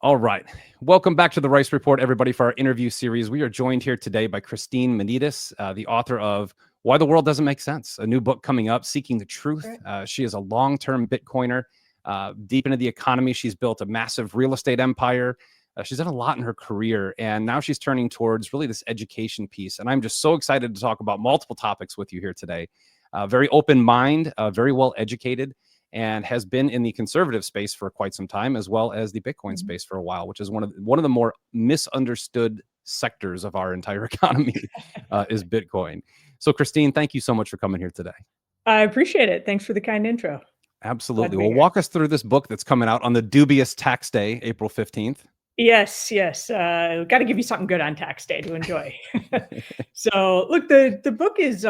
All right. Welcome back to the Rice Report, everybody, for our interview series. We are joined here today by Christine Menedis, the author of Why the World Doesn't Make Sense, a new book coming up, Seeking the Truth. She is a long-term Bitcoiner, deep into the economy. She's built a massive real estate empire. She's done a lot in her career, and now she's turning towards really this education piece. And I'm just so excited to talk about multiple topics with you here today. Very open mind, very well educated, and has been in the conservative space for quite some time, as well as the Bitcoin space for a while, which is one of the more misunderstood sectors of our entire economy is Bitcoin. So, Christine, thank you so much for coming here today. I appreciate it. Thanks for the kind intro. Absolutely. Well, walk us through this book that's coming out on the dubious tax day, April 15th. Yes. Got to give you something good on tax day to enjoy. So, look, the book is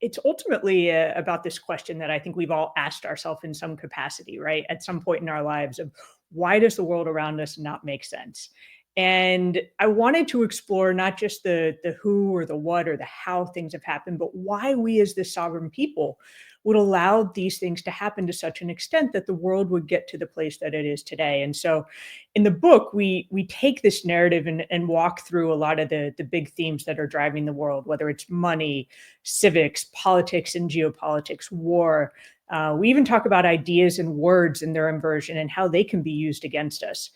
it's ultimately about this question that I think we've all asked ourselves in some capacity, right? At some point in our lives, of why does the world around us not make sense? And I wanted to explore not just the who or the what or the how things have happened, but why we as the sovereign people would allow these things to happen to such an extent that the world would get to the place that it is today. And so in the book, we take this narrative and walk through a lot of the big themes that are driving the world, whether it's money, civics, politics and geopolitics, war. We even talk about ideas and words and their inversion and how they can be used against us.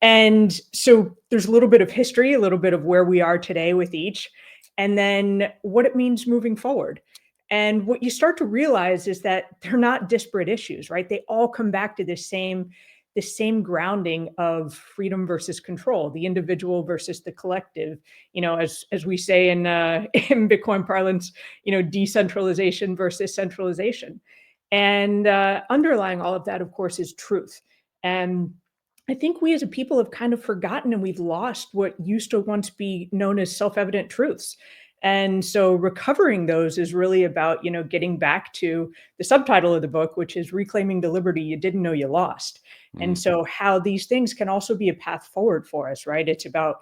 And so there's a little bit of history, a little bit of where we are today with each, and then what it means moving forward. And what you start to realize is that they're not disparate issues, right? They all come back to the same grounding of freedom versus control, the individual versus the collective. As we say in in Bitcoin parlance, decentralization versus centralization. And underlying all of that, of course, is truth. And I think we as a people have kind of forgotten and we've lost what used to once be known as self-evident truths. And so recovering those is really about, getting back to the subtitle of the book, which is Reclaiming the Liberty You Didn't Know You Lost. And so how these things can also be a path forward for us, right? It's about,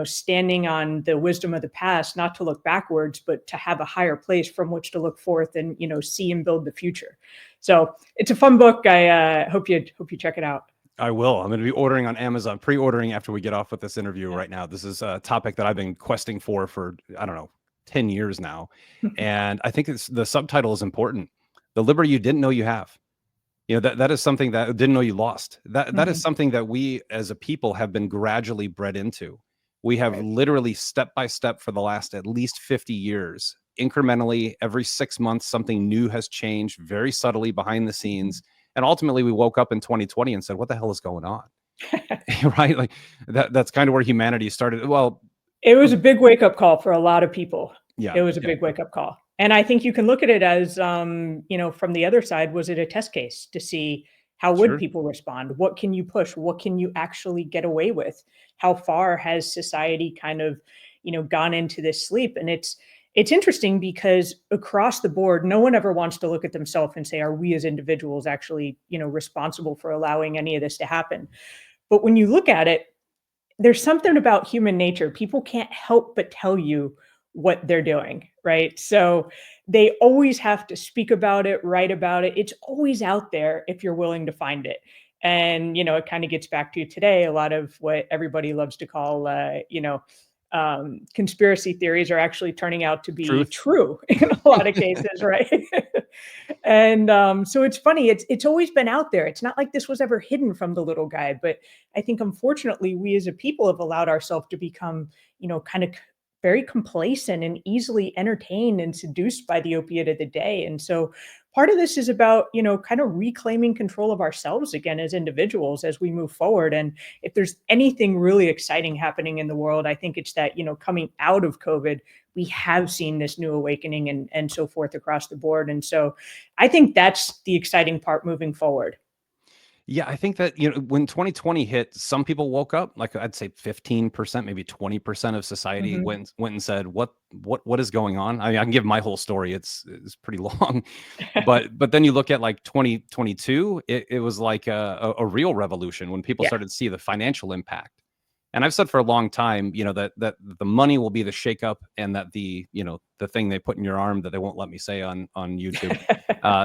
standing on the wisdom of the past, not to look backwards, but to have a higher place from which to look forth and, see and build the future. So it's a fun book. I hope you check it out. I will. I'm going to be ordering on Amazon, pre-ordering after we get off with this interview right now. This is a topic that I've been questing for, I don't know, 10 years now. And I think the subtitle is important. The liberty you didn't know you have. That is something that didn't know you lost. That is something that we as a people have been gradually bred into. We have literally step by step for the last at least 50 years, incrementally, every 6 months, something new has changed very subtly behind the scenes. And ultimately, we woke up in 2020 and said, what the hell is going on? Right? Like that's kind of where humanity started. Well, it was a big wake-up call for a lot of people. Yeah, it was a big wake-up call. And I think you can look at it as, from the other side, was it a test case to see how would people respond? What can you push? What can you actually get away with? How far has society kind of, gone into this sleep? And it's interesting because across the board, no one ever wants to look at themselves and say, are we as individuals actually, responsible for allowing any of this to happen? But when you look at it, there's something about human nature. People can't help but tell you what they're doing, right? So they always have to speak about it, write about it. It's always out there if you're willing to find it. And, it kind of gets back to today, a lot of what everybody loves to call, conspiracy theories are actually turning out to be true in a lot of cases, right? And so it's funny. It's always been out there. It's not like this was ever hidden from the little guy. But I think, unfortunately, we as a people have allowed ourselves to become, kind of very complacent and easily entertained and seduced by the opiate of the day. And so part of this is about, kind of reclaiming control of ourselves again as individuals as we move forward. And if there's anything really exciting happening in the world, I think it's that, coming out of COVID, we have seen this new awakening and so forth across the board. And so I think that's the exciting part moving forward. Yeah, I think that, when 2020 hit, some people woke up, like I'd say 15%, maybe 20% of society went and said, what is going on? I mean, I can give my whole story. It's pretty long, but then you look at like 2022, it was like a real revolution when people started to see the financial impact. And I've said for a long time, that the money will be the shakeup, and that the thing they put in your arm that they won't let me say on YouTube,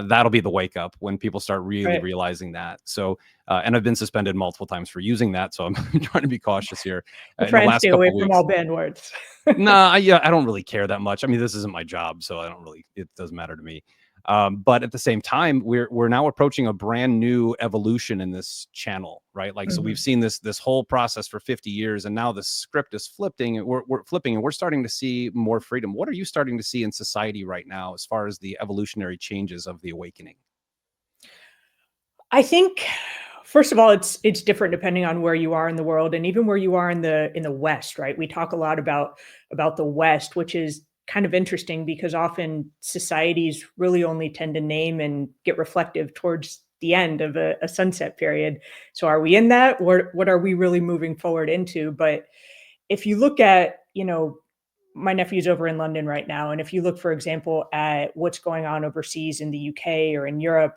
that'll be the wake up when people start really Right. realizing that. So, and I've been suspended multiple times for using that, so I'm trying to be cautious here. In the France, last stay couple away of from weeks, all banned words. no, I don't really care that much. I mean, this isn't my job, so it doesn't matter to me. But at the same time, we're now approaching a brand new evolution in this channel, right? Like, so we've seen this whole process for 50 years, and now the script is flipping. We're flipping, and we're starting to see more freedom. What are you starting to see in society right now as far as the evolutionary changes of the awakening? I think, first of all, it's different depending on where you are in the world, and even where you are in the West, right? We talk a lot about the West, which is kind of interesting because often societies really only tend to name and get reflective towards the end of a sunset period. So are we in that? What are we really moving forward into? But if you look at, my nephew's over in London right now, and if you look, for example, at what's going on overseas in the UK or in Europe,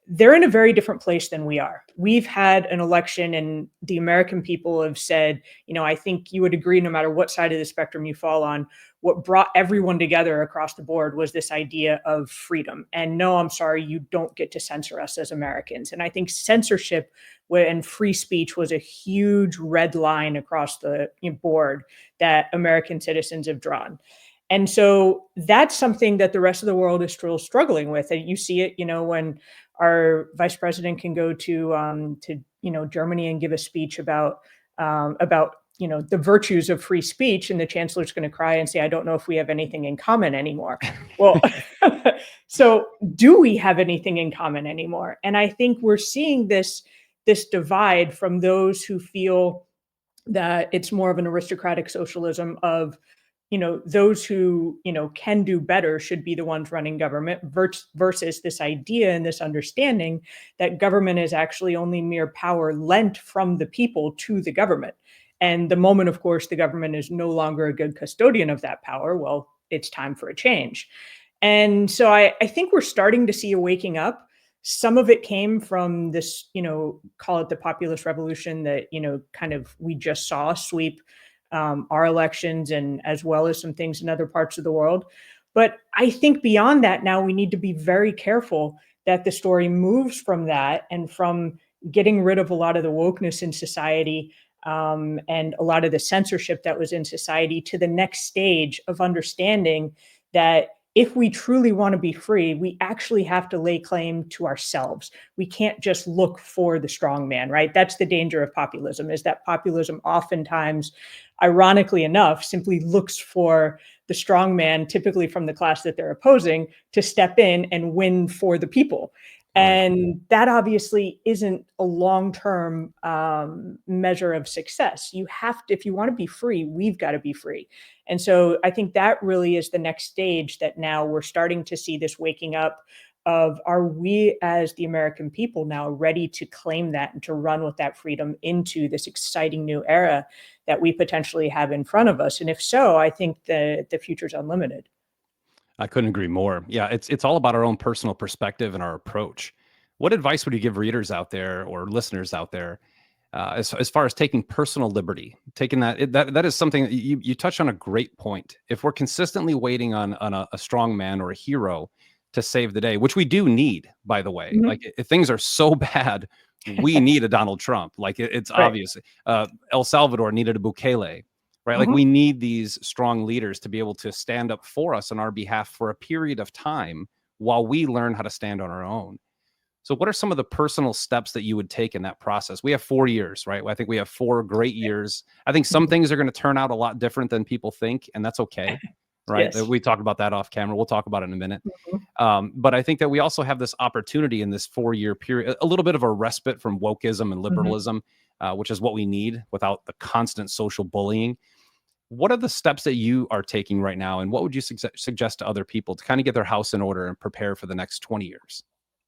they're in a very different place than we are. We've had an election, and the American people have said, I think you would agree, no matter what side of the spectrum you fall on, what brought everyone together across the board was this idea of freedom. And no, I'm sorry, you don't get to censor us as Americans. And I think censorship and free speech was a huge red line across the board that American citizens have drawn. And so that's something that the rest of the world is still struggling with. And you see it, when our vice president can go to Germany and give a speech about the virtues of free speech, and the chancellor's going to cry and say, "I don't know if we have anything in common anymore." Well, so do we have anything in common anymore? And I think we're seeing this divide from those who feel that it's more of an aristocratic socialism of, those who, can do better should be the ones running government versus this idea and this understanding that government is actually only mere power lent from the people to the government. And the moment, of course, the government is no longer a good custodian of that power, well, it's time for a change. And so I think we're starting to see a waking up. Some of it came from this, call it the populist revolution that, kind of we just saw sweep our elections, and as well as some things in other parts of the world. But I think beyond that, now we need to be very careful that the story moves from that and from getting rid of a lot of the wokeness in society, and a lot of the censorship that was in society, to the next stage of understanding that if we truly want to be free, we actually have to lay claim to ourselves. We can't just look for the strong man, right? That's the danger of populism, is that populism oftentimes, ironically enough, simply looks for the strong man, typically from the class that they're opposing, to step in and win for the people. Right. And that obviously isn't a long-term measure of success. You have to, if you want to be free, we've got to be free. And so I think that really is the next stage, that now we're starting to see this waking up of, are we as the American people now ready to claim that and to run with that freedom into this exciting new era that we potentially have in front of us? And if so, I think the future's unlimited. I couldn't agree more. Yeah, it's all about our own personal perspective and our approach. What advice would you give readers out there or listeners out there, as far as taking personal liberty, taking that is something that you touch on a great point. If we're consistently waiting on a strong man or a hero to save the day, which we do need, by the way, Mhm. like if things are so bad, we need a Donald Trump. Like it's Right. obvious. El Salvador needed a Bukele, right? Like we Mhm. need these strong leaders to be able to stand up for us on our behalf for a period of time while we learn how to stand on our own. So what are some of the personal steps that you would take in that process? We have 4 years, right? I think we have 4 great years. I think some Mhm. things are going to turn out a lot different than people think, and that's okay, right? Yes. We talked about that off camera. We'll talk about it in a minute. Mhm. But I think that we also have this opportunity in this 4 year period, a little bit of a respite from wokeism and Mhm. liberalism, which is what we need without the constant social bullying. What are the steps that you are taking right now, and what would you suggest to other people to kind of get their house in order and prepare for the next 20 years?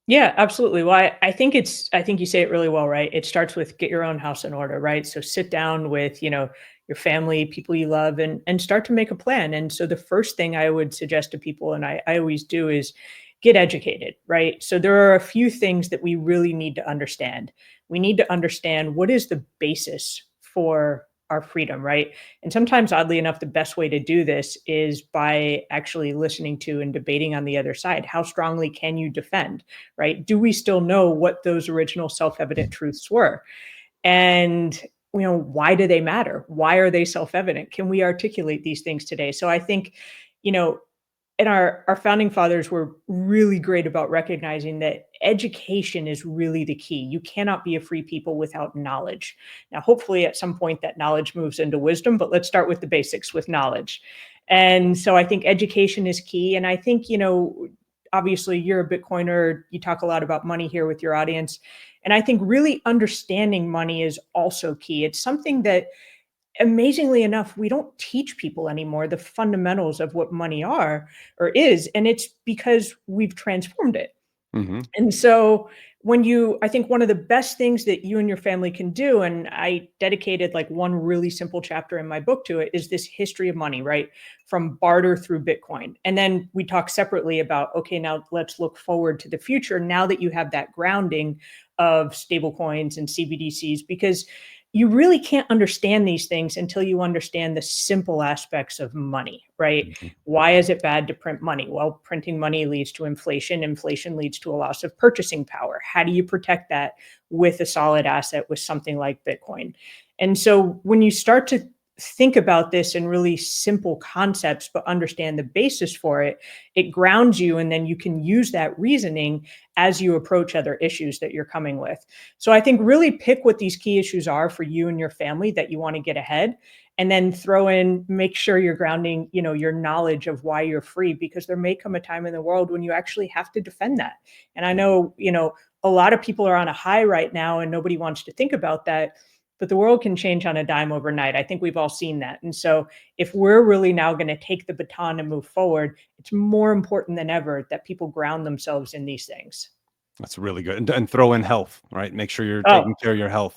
Yeah, absolutely. Well, I think you say it really well, right? It starts with get your own house in order, right? So sit down with, your family, people you love, and start to make a plan. And so the first thing I would suggest to people, and I always do, is get educated, right? So there are a few things that we really need to understand. We need to understand what is the basis for our freedom, right? And sometimes, oddly enough, the best way to do this is by actually listening to and debating on the other side. How strongly can you defend, right? Do we still know what those original self-evident truths were? And why do they matter? Why are they self-evident? Can we articulate these things today? So I think, you know, and our founding fathers were really great about recognizing that education is really the key. You cannot be a free people without knowledge. Now, hopefully, at some point, that knowledge moves into wisdom, but let's start with the basics with knowledge. And so I think education is key. And I think, obviously, you're a Bitcoiner. You talk a lot about money here with your audience. And I think really understanding money is also key. It's something that, amazingly enough, we don't teach people anymore the fundamentals of what money are or is, and it's because we've transformed it. Hmm. And so I think one of the best things that you and your family can do, and I dedicated like one really simple chapter in my book to it, is this history of money, right? From barter through Bitcoin. And then we talk separately about, okay, now let's look forward to the future now that you have that grounding of stablecoins and CBDCs, because you really can't understand these things until you understand the simple aspects of money, right? Hmm. Why is it bad to print money? Well, printing money leads to inflation. Inflation leads to a loss of purchasing power. How do you protect that with a solid asset with something like Bitcoin? And so when you start to think about this in really simple concepts, but understand the basis for it, it grounds you. And then you can use that reasoning as you approach other issues that you're coming with. So I think really pick what these key issues are for you and your family that you want to get ahead, and then make sure you're grounding, your knowledge of why you're free, because there may come a time in the world when you actually have to defend that. And I know, a lot of people are on a high right now and nobody wants to think about that, but the world can change on a dime overnight. I think we've all seen that. And so if we're really now going to take the baton and move forward, it's more important than ever that people ground themselves in these things. That's really good. And throw in health, right? Make sure you're Oh, taking care of your health.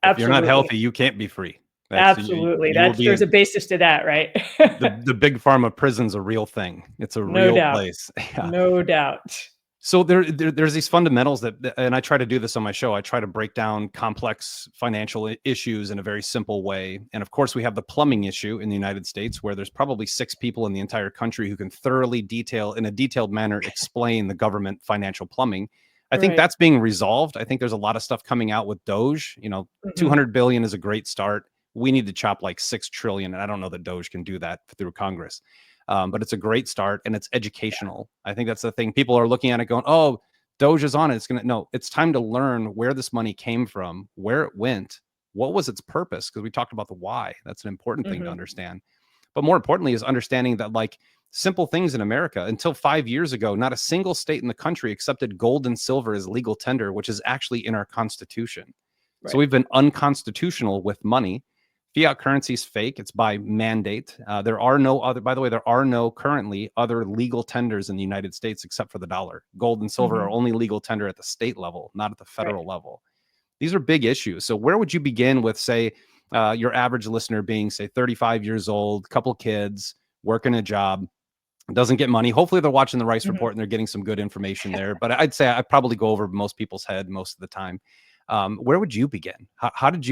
If you're not absolutely. healthy, you can't be free. That's Absolutely. you will be There's in a basis to that, right? the big pharma prison's a real thing. It's a No real doubt. place. Yeah. No doubt. So there's these fundamentals and I try to do this on my show. I try to break down complex financial issues in a very simple way. And of course, we have the plumbing issue in the United States, where there's probably 6 people in the entire country who can thoroughly in a detailed manner, explain the government financial plumbing. I think Right. that's being resolved. I think there's a lot of stuff coming out with Doge. Mhm. 200 billion is a great start. We need to chop like 6 trillion. And I don't know that Doge can do that through Congress. But it's a great start and it's educational. I think that's the thing. People are looking at it going, oh, Doge is on it. No, it's time to learn where this money came from, where it went, what was its purpose? Because we talked about the why. That's an important thing to Mhm. understand. But more importantly is understanding that, like, simple things in America, until 5 years ago, not a single state in the country accepted gold and silver as legal tender, which is actually in our Constitution. So Right. we've been unconstitutional with money. Fiat currency is fake. It's by mandate. There are no other, by the way, there are no currently other legal tenders in the United States except for the dollar. Gold and silver are Mhm. only legal tender at the state level, not at the Right. federal level. These are big issues. So where would you begin with, say, your average listener being, say, 35 years old, couple kids, working a job, doesn't get money. Hopefully they're watching the Rice Mhm. Report and they're getting some good information there. But I'd say I probably go over most people's head most of the time. Where would you begin? How did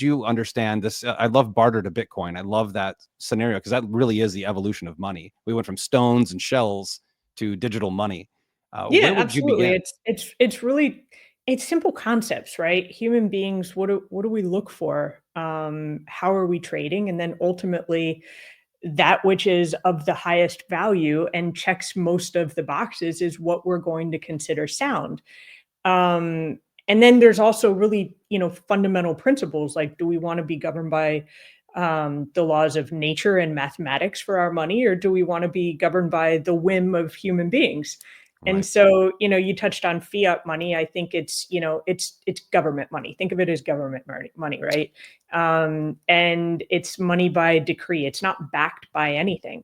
you understand this? I love barter to Bitcoin. I love that scenario because that really is the evolution of money. We went from stones and shells to digital money. Yeah, Where would you absolutely. begin? It's really, it's simple concepts, right? Human beings, what do we look for? How are we trading? And then ultimately that which is of the highest value and checks most of the boxes is what we're going to consider sound. Um, and then there's also really, fundamental principles like, do we want to be governed by the laws of nature and mathematics for our money, or do we want to be governed by the whim of human beings? And Right. so, you touched on fiat money. I think it's government money. Think of it as government money, right? And it's money by decree. It's not backed by anything.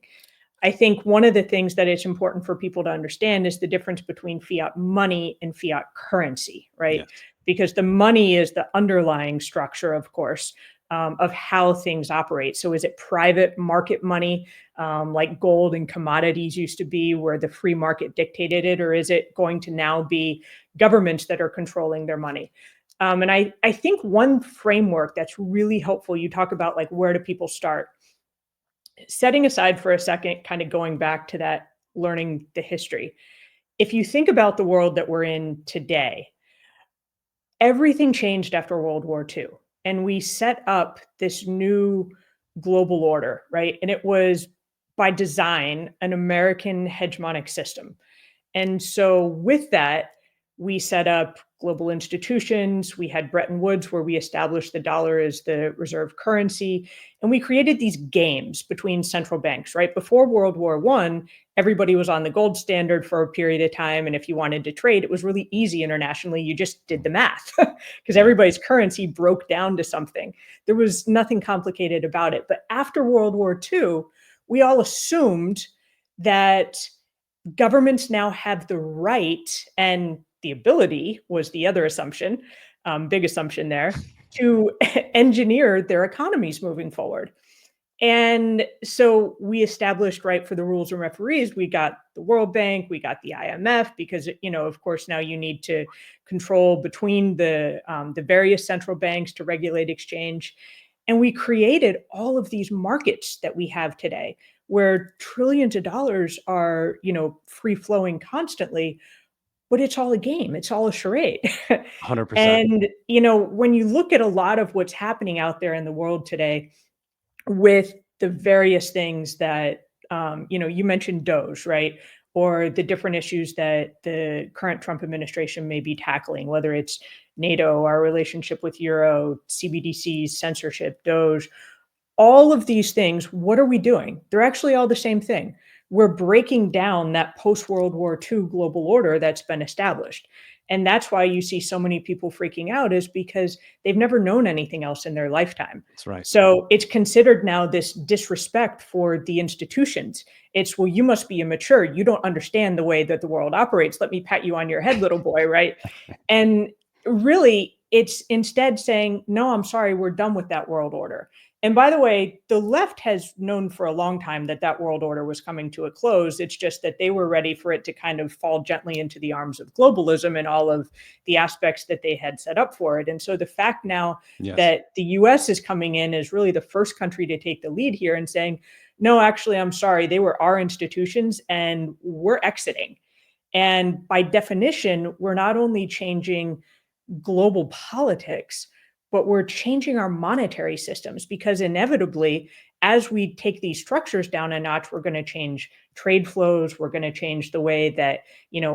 I think one of the things that it's important for people to understand is the difference between fiat money and fiat currency, right? Yes. Because the money is the underlying structure, of course, of how things operate. So, is it private market money, like gold and commodities used to be, where the free market dictated it, or is it going to now be governments that are controlling their money? And I think one framework that's really helpful, you talk about like, where do people start? Setting aside for a second, kind of going back to that learning the history. If you think about the world that we're in today, everything changed after World War II. And we set up this new global order, right? And it was by design an American hegemonic system. And so with that, we set up global institutions. We had Bretton Woods, where we established the dollar as the reserve currency. And we created these games between central banks, right? Before World War I, everybody was on the gold standard for a period of time. And if you wanted to trade, it was really easy internationally. You just did the math because everybody's currency broke down to something. There was nothing complicated about it. But after World War II, we all assumed that governments now have the right, and the ability was the other assumption, big assumption there, to engineer their economies moving forward. And so we established, right, for the rules and referees, we got the World Bank, we got the IMF, because, of course, now you need to control between the various central banks to regulate exchange. And we created all of these markets that we have today, where trillions of dollars are, free flowing constantly, but it's all a game. It's all a charade. 100%. And, when you look at a lot of what's happening out there in the world today with the various things that, you mentioned Doge, right? Or the different issues that the current Trump administration may be tackling, whether it's NATO, our relationship with Euro, CBDCs, censorship, Doge, all of these things. What are we doing? They're actually all the same thing. We're breaking down that post-World War II global order that's been established. And that's why you see so many people freaking out, is because they've never known anything else in their lifetime. That's right. So it's considered now this disrespect for the institutions. It's, well, you must be immature. You don't understand the way that the world operates. Let me pat you on your head, little boy, right? And really, it's instead saying, no, I'm sorry, we're done with that world order. And by the way, the left has known for a long time that that world order was coming to a close. It's just that they were ready for it to kind of fall gently into the arms of globalism and all of the aspects that they had set up for it. And so the fact now that the US is coming in as really the first country to take the lead here and saying, no, actually, I'm sorry, they were our institutions and we're exiting. And by definition, we're not only changing global politics, but we're changing our monetary systems, because inevitably, as we take these structures down a notch, we're going to change trade flows. We're going to change the way that,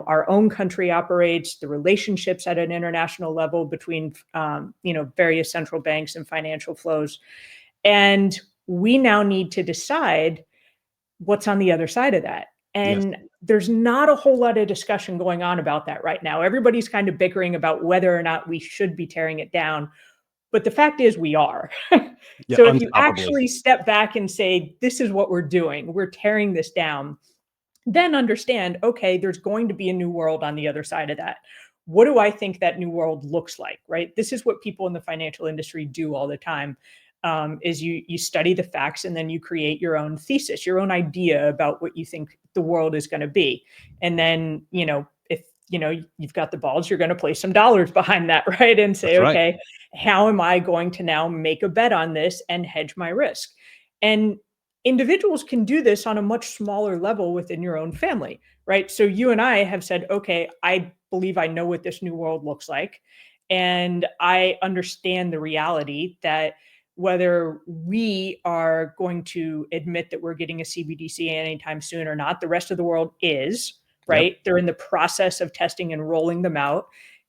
our own country operates, the relationships at an international level between, various central banks and financial flows. And we now need to decide what's on the other side of that. And there's not a whole lot of discussion going on about that right now. Everybody's kind of bickering about whether or not we should be tearing it down. But the fact is, we are. So if you actually step back and say, this is what we're doing, we're tearing this down, then understand, okay, there's going to be a new world on the other side of that. What do I think that new world looks like, right? This is what people in the financial industry do all the time, is you study the facts and then you create your own thesis, your own idea about what you think the world is going to be. And then, if you've got the balls, you're going to place some dollars behind that, right? And say, okay, how am I going to now make a bet on this and hedge my risk? And individuals can do this on a much smaller level within your own family, right? So you and I have said, okay, I believe I know what this new world looks like. And I understand the reality that whether we are going to admit that we're getting a CBDC anytime soon or not, the rest of the world is, right? They're in the process of testing and rolling them out.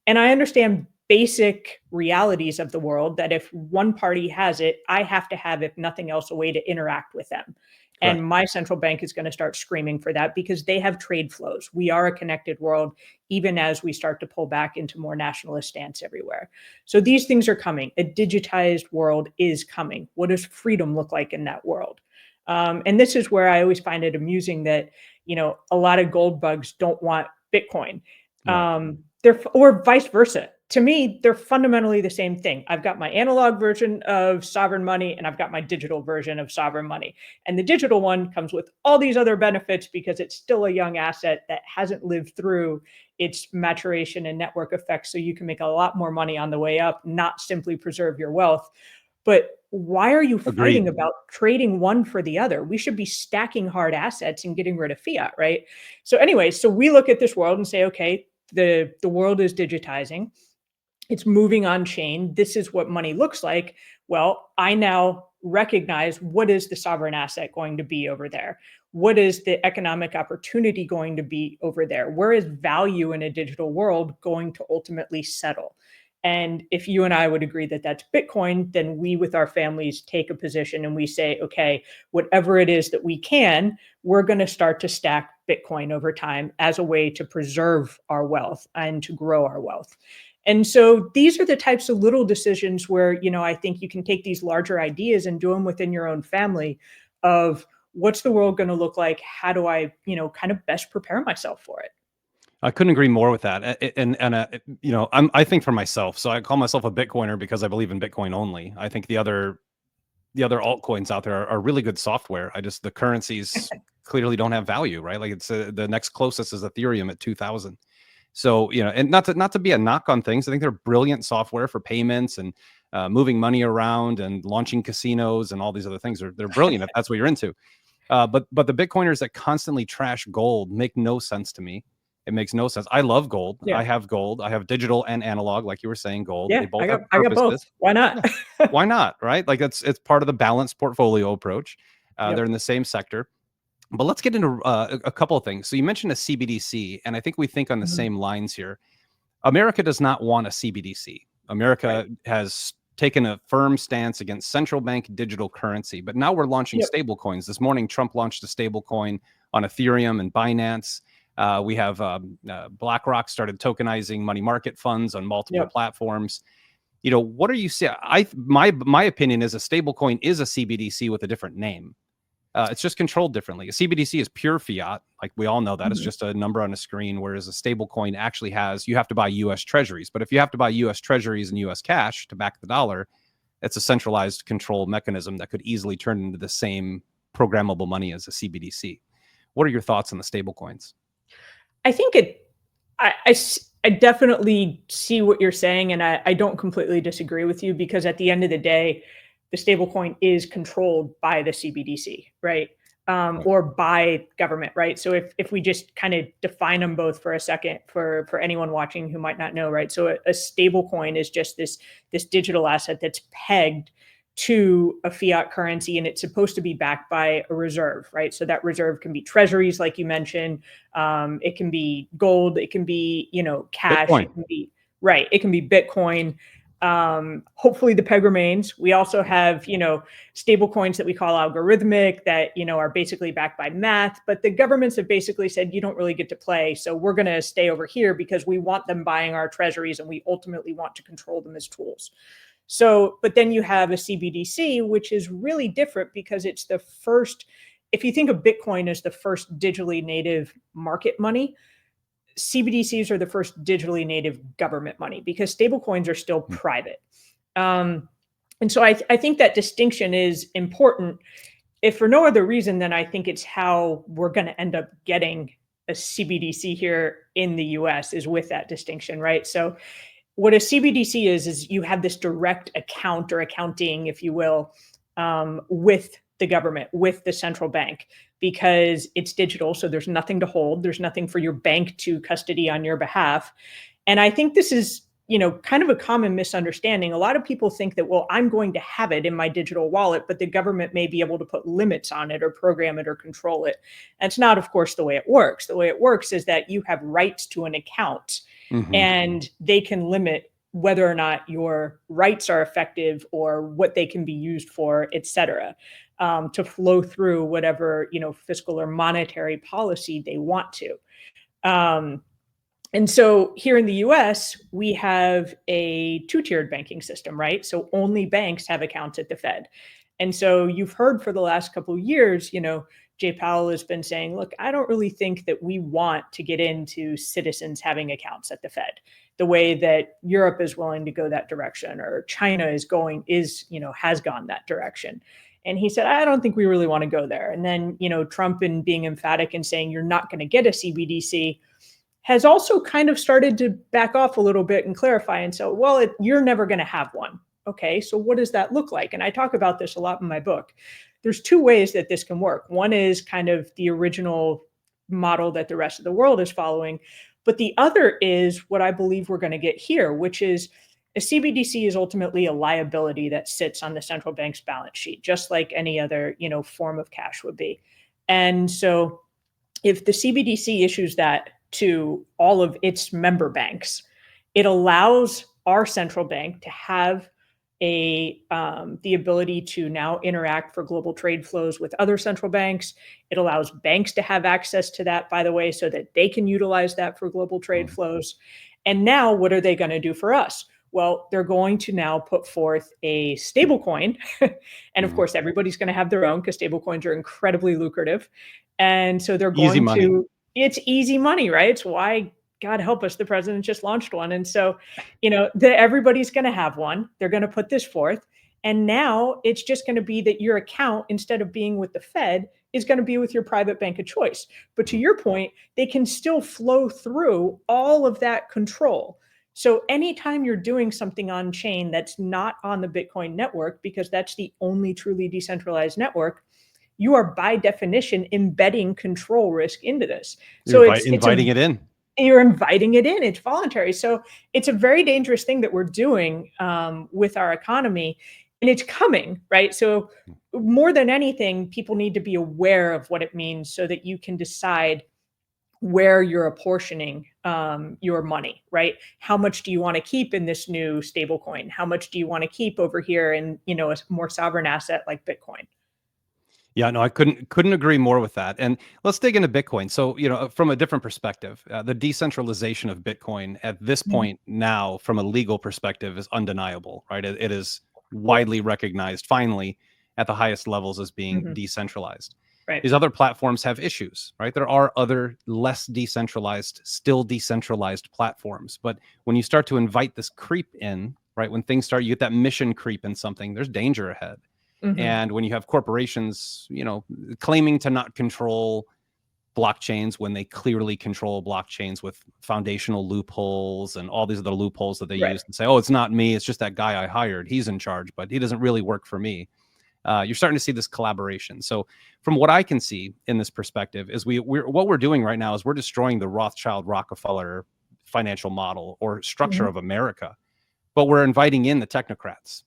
And I understand basic realities of the world, that if one party has it, I have to have, if nothing else, a way to interact with them. And my central bank is going to start screaming for that, because they have trade flows. We are a connected world, even as we start to pull back into more nationalist stance everywhere. So these things are coming. A digitized world is coming. What does freedom look like in that world? And this is where I always find it amusing that, a lot of gold bugs don't want Bitcoin. Or vice versa. To me, they're fundamentally the same thing. I've got my analog version of sovereign money and I've got my digital version of sovereign money. And the digital one comes with all these other benefits because it's still a young asset that hasn't lived through its maturation and network effects so you can make a lot more money on the way up, not simply preserve your wealth. But why are you Agreed. fighting about trading one for the other? We should be stacking hard assets and getting rid of fiat, right? So anyway, so we look at this world and say, okay, the world is digitizing. It's moving on chain. This is what money looks like. Well, I now recognize, what is the sovereign asset going to be over there? What is the economic opportunity going to be over there? Where is value in a digital world going to ultimately settle? And if you and I would agree that that's Bitcoin, then we with our families take a position and we say, okay, whatever it is that we can, we're going to start to stack Bitcoin over time as a way to preserve our wealth and to grow our wealth. And so these are the types of little decisions where, I think you can take these larger ideas and do them within your own family of, what's the world going to look like? How do I, kind of best prepare myself for it? I couldn't agree more with that. I think for myself, so I call myself a Bitcoiner because I believe in Bitcoin only. I think the other altcoins out there are really good software. The currencies clearly don't have value, right? Like it's the next closest is Ethereum at 2000. So, and not to be a knock on things. I think they're brilliant software for payments and moving money around and launching casinos and all these other things. They're brilliant if that's what you're into. But the Bitcoiners that constantly trash gold make no sense to me. It makes no sense. I love gold. Yeah. I have gold. I have digital and analog, like you were saying, gold. Yeah, They both I have got both. purposes. Why not? Why not? Right? Like it's part of the balanced portfolio approach. Yep. They're in the same sector. But let's get into a couple of things. So you mentioned a CBDC, and I think we think on the same lines here. America does not want a CBDC. America has taken a firm stance against central bank digital currency, but now we're launching stablecoins. This morning, Trump launched a stablecoin on Ethereum and Binance. We have BlackRock started tokenizing money market funds on multiple platforms. What are you saying? My opinion is a stablecoin is a CBDC with a different name. It's just controlled differently. A CBDC is pure fiat. Like we all know that. It's just a number on a screen, whereas a stable coin actually you have to buy US treasuries. But if you have to buy US treasuries and US cash to back the dollar, it's a centralized control mechanism that could easily turn into the same programmable money as a CBDC. What are your thoughts on the stable coins? I think I definitely see what you're saying, and I don't completely disagree with you, because at the end of the day, the stablecoin is controlled by the CBDC, right? Or by government, right? So if we just kind of define them both for a second, for anyone watching who might not know, right? So a stable coin is just this digital asset that's pegged to a fiat currency, and it's supposed to be backed by a reserve, right? So that reserve can be treasuries, like you mentioned. It can be gold. It can be, cash. Bitcoin. It can be, right. It can be Bitcoin. Hopefully the peg remains. We also have, stable coins that we call algorithmic that, are basically backed by math, but the governments have basically said, you don't really get to play. So we're going to stay over here because we want them buying our treasuries and we ultimately want to control them as tools. So, but then you have a CBDC, which is really different because it's the first, if you think of Bitcoin as the first digitally native market money, CBDCs are the first digitally native government money, because stablecoins are still private. And so I think that distinction is important. If for no other reason, then I think it's how we're going to end up getting a CBDC here in the US, is with that distinction, right? So what a CBDC is you have this direct account or accounting, if you will, with the government, with the central bank, because it's digital. So there's nothing to hold. There's nothing for your bank to custody on your behalf. And I think this is, kind of a common misunderstanding. A lot of people think that, well, I'm going to have it in my digital wallet, but the government may be able to put limits on it or program it or control it. That's not, of course, the way it works. The way it works is that you have rights to an account, and they can limit whether or not your rights are effective or what they can be used for, et cetera, to flow through whatever, fiscal or monetary policy they want to. And so here in the US, we have a two-tiered banking system, right? So only banks have accounts at the Fed. And so you've heard for the last couple of years, Jay Powell has been saying, look, I don't really think that we want to get into citizens having accounts at the Fed the way that Europe is willing to go that direction, or China has gone that direction. And he said, I don't think we really want to go there. And then, Trump, in being emphatic and saying, you're not going to get a CBDC, has also kind of started to back off a little bit and clarify and say, well, you're never going to have one. Okay, so what does that look like? And I talk about this a lot in my book. There's two ways that this can work. One is kind of the original model that the rest of the world is following. But the other is what I believe we're going to get here, which is a CBDC is ultimately a liability that sits on the central bank's balance sheet, just like any other, form of cash would be. And so if the CBDC issues that to all of its member banks, it allows our central bank to have the ability to now interact for global trade flows with other central banks. It allows banks to have access to that, by the way, so that they can utilize that for global trade flows. And now what are they going to do for us? Well, they're going to now put forth a stablecoin. And of course, everybody's going to have their own because stablecoins are incredibly lucrative. And so they're going to, it's easy money, right? It's why, God help us, the president just launched one. And so, everybody's going to have one. They're going to put this forth. And now it's just going to be that your account, instead of being with the Fed, is going to be with your private bank of choice. But to your point, they can still flow through all of that control. So anytime you're doing something on chain that's not on the Bitcoin network, because that's the only truly decentralized network, you are by definition embedding control risk into this. So you're inviting it in. You're inviting it in. It's voluntary. So it's a very dangerous thing that we're doing with our economy, and it's coming, right? So more than anything, people need to be aware of what it means so that you can decide where you're apportioning your money, right? How much do you want to keep in this new stablecoin? How much do you want to keep over here in, a more sovereign asset like Bitcoin? Yeah, no, I couldn't agree more with that. And let's dig into Bitcoin. So, from a different perspective, the decentralization of Bitcoin at this point now, from a legal perspective, is undeniable, right? It is widely recognized, finally, at the highest levels as being decentralized. Right. These other platforms have issues, right? There are other less decentralized, still decentralized platforms. But when you start to invite this creep in, right, when things start, you get that mission creep in something, there's danger ahead. And when you have corporations, claiming to not control blockchains when they clearly control blockchains with foundational loopholes and all these other loopholes that they use and say, oh, it's not me, it's just that guy I hired. He's in charge, but he doesn't really work for me. You're starting to see this collaboration. So from what I can see in this perspective is what we're doing right now is we're destroying the Rothschild Rockefeller financial model or structure of America, but we're inviting in the technocrats.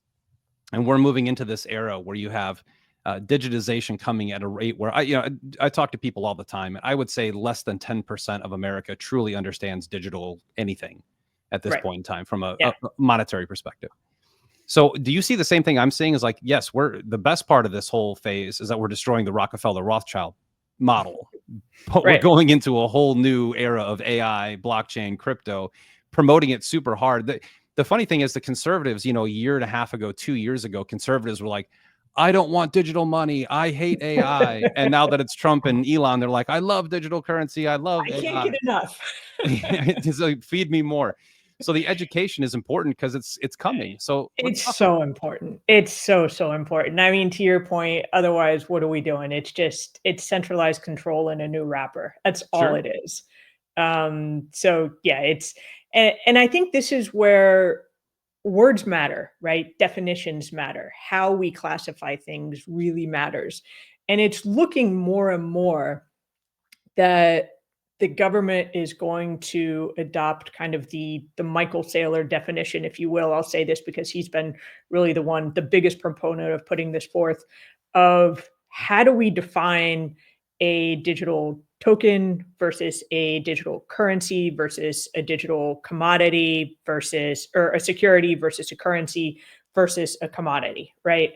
And we're moving into this era where you have digitization coming at a rate where I talk to people all the time, and I would say less than 10% of America truly understands digital anything at this point in time from a monetary perspective. So do you see the same thing I'm seeing? Is like, yes, the best part of this whole phase is that we're destroying the Rockefeller Rothschild model, but we're going into a whole new era of AI, blockchain, crypto, promoting it super hard. The funny thing is the conservatives, a year and a half ago, 2 years ago, conservatives were like, I don't want digital money. I hate AI. And now that it's Trump and Elon, they're like, I love digital currency. I love AI. Can't get enough. It's like, feed me more. So the education is important because it's coming. So it's so important. It's so important. I mean, to your point, otherwise, what are we doing? It's centralized control in a new wrapper. That's all it is. So yeah, and I think this is where words matter, right? Definitions matter. How we classify things really matters. And it's looking more and more that the government is going to adopt kind of the Michael Saylor definition, if you will. I'll say this because he's been really the biggest proponent of putting this forth, of how do we define a digital token versus a digital currency versus a digital commodity versus, or a security versus a currency versus a commodity, right?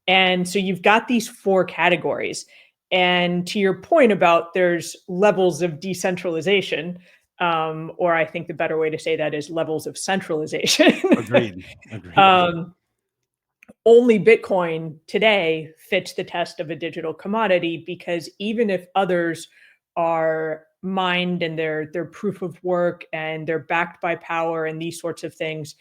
And so you've got these four categories. And to your point about there's levels of decentralization, or I think the better way to say that is levels of centralization. Agreed. Only Bitcoin today fits the test of a digital commodity, because even if others are mined and they're proof of work and they're backed by power and these sorts of things,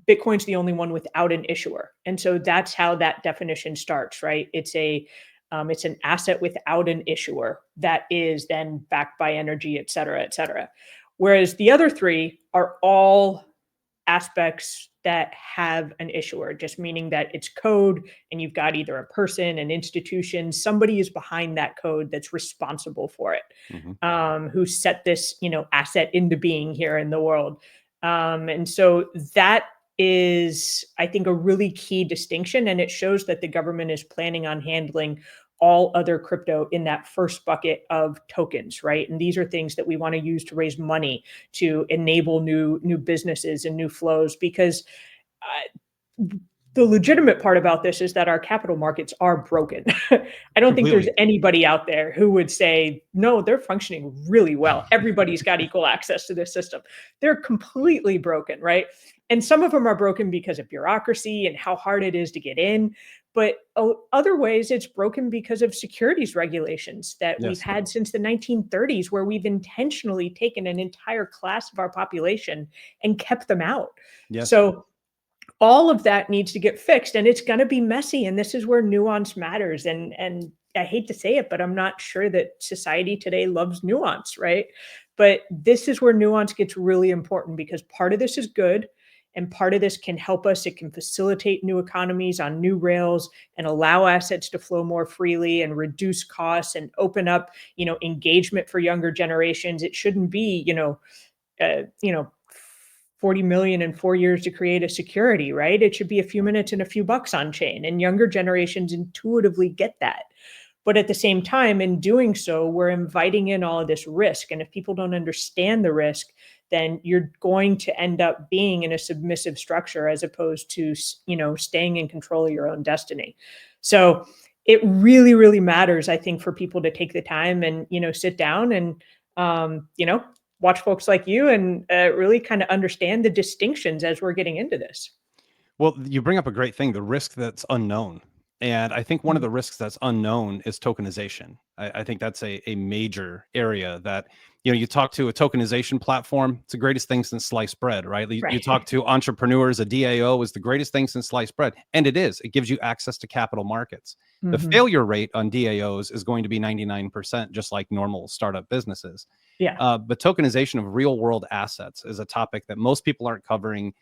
Bitcoin's the only one without an issuer. And so that's how that definition starts, right? It's an asset without an issuer that is then backed by energy, et cetera, et cetera. Whereas the other three are all aspects that have an issuer, just meaning that it's code and you've got either a person, an institution, somebody is behind that code that's responsible for it, who set this, asset into being here in the world. And so that is, I think, a really key distinction. And it shows that the government is planning on handling all other crypto in that first bucket of tokens, right? And these are things that we want to use to raise money to enable new businesses and new flows, because the legitimate part about this is that our capital markets are broken. I don't think there's anybody out there who would say, no, they're functioning really well. Everybody's got equal access to this system. They're completely broken, right? And some of them are broken because of bureaucracy and how hard it is to get in. But other ways, it's broken because of securities regulations that we've had since the 1930s, where we've intentionally taken an entire class of our population and kept them out. So all of that needs to get fixed, and it's going to be messy. And this is where nuance matters. And I hate to say it, but I'm not sure that society today loves nuance, right? But this is where nuance gets really important, because part of this is good and part of this can help us. It can facilitate new economies on new rails and allow assets to flow more freely and reduce costs and open up, engagement for younger generations. It shouldn't be, 40 million in 4 years to create a security, right? It should be a few minutes and a few bucks on chain. And younger generations intuitively get that. But at the same time, in doing so, we're inviting in all of this risk. And if people don't understand the risk, then you're going to end up being in a submissive structure as opposed to, staying in control of your own destiny. So it really, really matters, I think, for people to take the time and, sit down and, watch folks like you and really kind of understand the distinctions as we're getting into this. Well, you bring up a great thing, the risk that's unknown. And I think one of the risks that's unknown is tokenization. I think that's a major area that, you talk to a tokenization platform, it's the greatest thing since sliced bread, right? You talk to entrepreneurs, a DAO is the greatest thing since sliced bread. And it is. It gives you access to capital markets. The failure rate on DAOs is going to be 99%, just like normal startup businesses. But tokenization of real world assets is a topic that most people aren't covering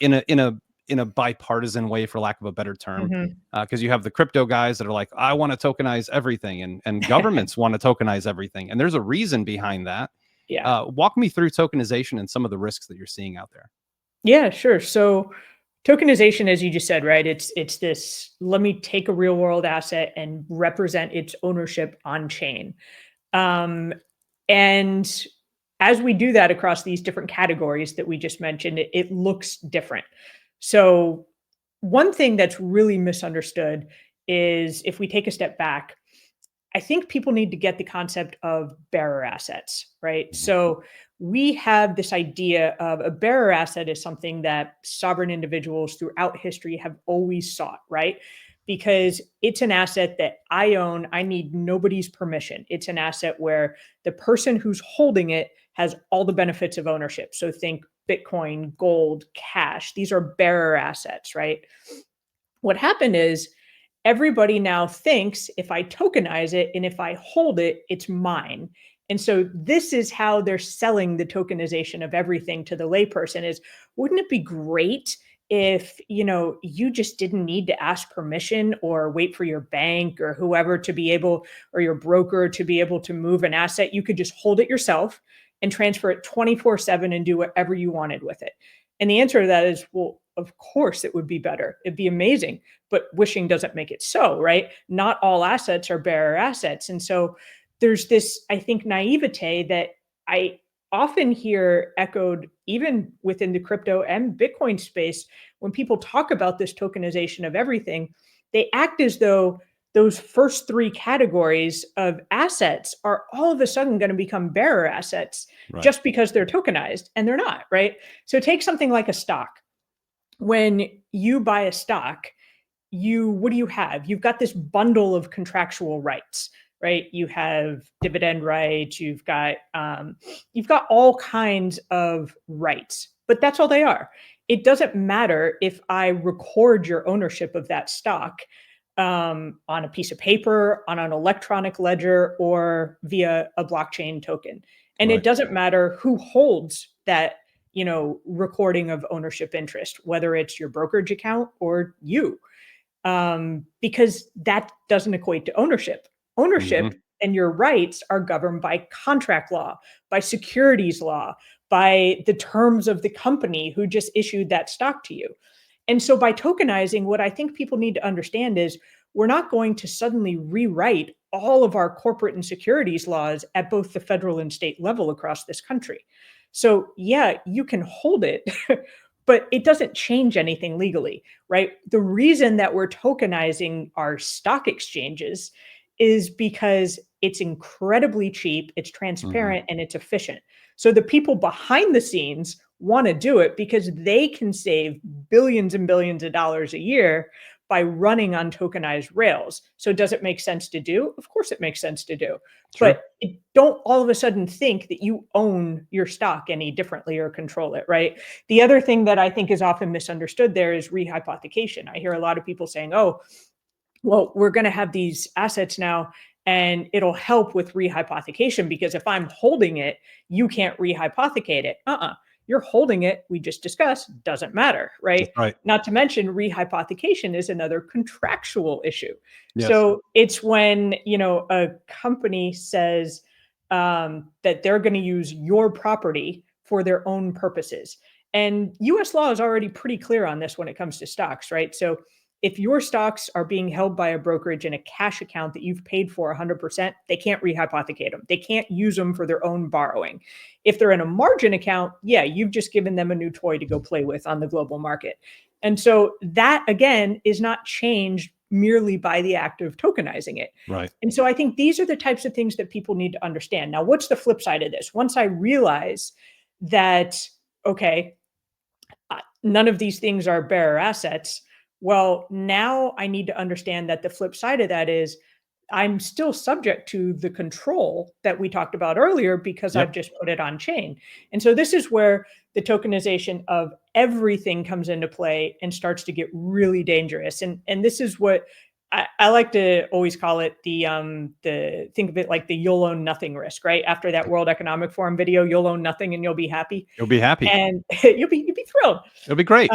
in a bipartisan way, for lack of a better term, because you have the crypto guys that are like, I want to tokenize everything, and governments want to tokenize everything. And there's a reason behind that. Walk me through tokenization and some of the risks that you're seeing out there. Yeah, sure. So tokenization, as you just said, right? It's this, let me take a real world asset and represent its ownership on chain. And as we do that across these different categories that we just mentioned, it looks different. So one thing that's really misunderstood is, if we take a step back, I think people need to get the concept of bearer assets, right? So we have this idea of a bearer asset is something that sovereign individuals throughout history have always sought, right? Because it's an asset that I own. I need nobody's permission. It's an asset where the person who's holding it has all the benefits of ownership. So think Bitcoin, gold, cash. These are bearer assets, right? What happened is, everybody now thinks if I tokenize it and if I hold it, it's mine. And so this is how they're selling the tokenization of everything to the layperson is, wouldn't it be great if, you just didn't need to ask permission or wait for your bank or whoever to be able, or your broker to be able to move an asset? You could just hold it yourself and transfer it 24/7 and do whatever you wanted with it. And the answer to that is, well, of course it would be better. It'd be amazing, but wishing doesn't make it so, right? Not all assets are bearer assets. And so there's this, I think, naivete that I often hear echoed even within the crypto and Bitcoin space. When people talk about this tokenization of everything, they act as though those first three categories of assets are all of a sudden going to become bearer assets just because they're tokenized, and they're not, right? So take something like a stock. When you buy a stock, what do you have? You've got this bundle of contractual rights, right? You have dividend rights, you've got all kinds of rights, but that's all they are. It doesn't matter if I record your ownership of that stock on a piece of paper, on an electronic ledger, or via a blockchain token. And Right. it doesn't matter who holds that, recording of ownership interest, whether it's your brokerage account or you, because that doesn't equate to ownership. Ownership and your rights are governed by contract law, by securities law, by the terms of the company who just issued that stock to you. And so by tokenizing, what I think people need to understand is we're not going to suddenly rewrite all of our corporate and securities laws at both the federal and state level across this country. So, yeah, you can hold it, but it doesn't change anything legally, right? The reason that we're tokenizing our stock exchanges is because it's incredibly cheap, it's transparent, and it's efficient. So the people behind the scenes want to do it because they can save billions and billions of dollars a year by running on tokenized rails. So does it make sense to do? Of course it makes sense to do. Sure. But don't all of a sudden think that you own your stock any differently or control it, right? The other thing that I think is often misunderstood there is rehypothecation. I hear a lot of people saying, oh, well, we're going to have these assets now and it'll help with rehypothecation because if I'm holding it, you can't rehypothecate it. You're holding it, we just discussed, doesn't matter, right? That's right. Not to mention rehypothecation is another contractual issue. Yes. So it's when, a company says that they're going to use your property for their own purposes. And US law is already pretty clear on this when it comes to stocks, right? So if your stocks are being held by a brokerage in a cash account that you've paid for 100%, they can't rehypothecate them. They can't use them for their own borrowing. If they're in a margin account, yeah, you've just given them a new toy to go play with on the global market. And so that, again, is not changed merely by the act of tokenizing it. Right. And so I think these are the types of things that people need to understand. Now, what's the flip side of this? Once I realize that, okay, none of these things are bearer assets, well, now I need to understand that the flip side of that is I'm still subject to the control that we talked about earlier because I've just put it on chain. And so this is where the tokenization of everything comes into play and starts to get really dangerous. And this is what I like to always call it the think of it like the you'll own nothing risk, right? After that World Economic Forum video, you'll own nothing and you'll be happy. You'll be happy. And you'll be thrilled. It'll be great.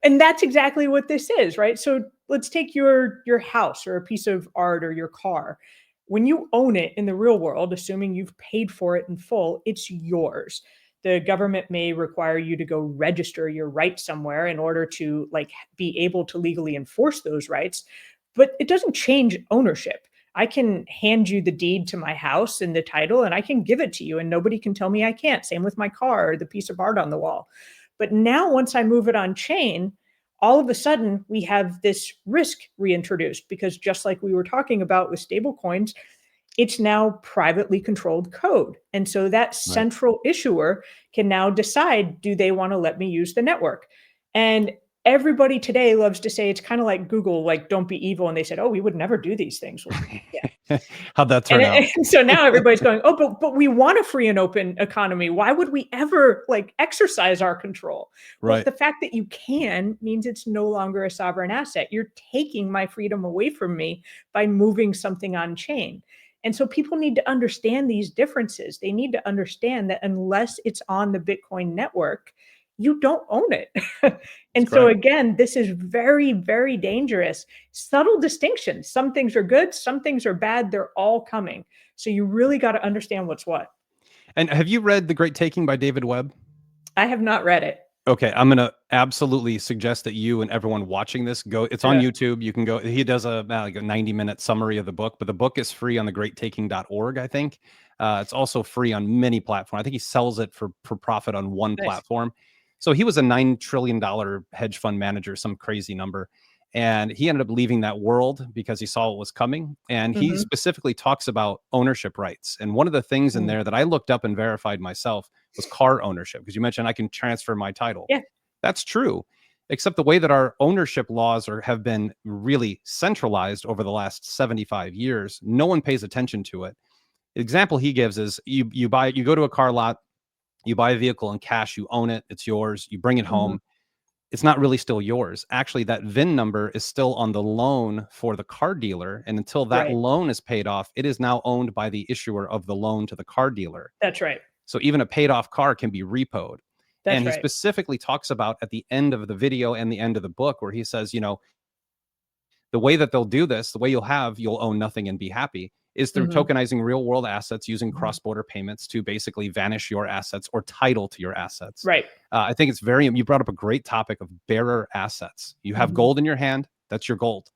And that's exactly what this is, right? So let's take your house or a piece of art or your car. When you own it in the real world, assuming you've paid for it in full, it's yours. The government may require you to go register your rights somewhere in order to be able to legally enforce those rights, but it doesn't change ownership. I can hand you the deed to my house and the title and I can give it to you and nobody can tell me I can't. Same with my car or the piece of art on the wall. But now once I move it on chain, all of a sudden we have this risk reintroduced because just like we were talking about with stablecoins, it's now privately controlled code. And so that central issuer can now decide, do they want to let me use the network? And everybody today loves to say it's kind of like Google, like, don't be evil. And they said, oh, we would never do these things. Well, yeah. How'd that turn out? And so now everybody's going, oh, but we want a free and open economy. Why would we ever exercise our control? Well, the fact that you can means it's no longer a sovereign asset. You're taking my freedom away from me by moving something on chain. And so people need to understand these differences. They need to understand that unless it's on the Bitcoin network, you don't own it. And so again, this is very, very dangerous. Subtle distinctions. Some things are good, some things are bad. They're all coming. So you really got to understand what's what. And have you read The Great Taking by David Webb? I have not read it. Okay, I'm going to absolutely suggest that you and everyone watching this go. It's on YouTube. You can go. He does a 90-minute summary of the book, but the book is free on thegreattaking.org, I think. It's also free on many platforms. I think he sells it for profit on one platform. So he was a $9 trillion hedge fund manager, some crazy number. And he ended up leaving that world because he saw what was coming. And he specifically talks about ownership rights. And one of the things in there that I looked up and verified myself was car ownership, because you mentioned I can transfer my title. Yeah, that's true. Except the way that our ownership laws have been really centralized over the last 75 years, no one pays attention to it. The example he gives is you go to a car lot, you buy a vehicle in cash, you own it, it's yours, you bring it home. it's not really still yours. Actually, that VIN number is still on the loan for the car dealer. And until that Right. loan is paid off, it is now owned by the issuer of the loan to the car dealer. That's right. So even a paid off car can be repoed. That's And he right. specifically talks about at the end of the video and the end of the book, where he says, the way that they'll do this, the way you'll own nothing and be happy, is through Mhm. tokenizing real world assets using Mhm. cross-border payments to basically vanish your assets or title to your assets. Right. I think you brought up a great topic of bearer assets. You have Mhm. gold in your hand, that's your gold.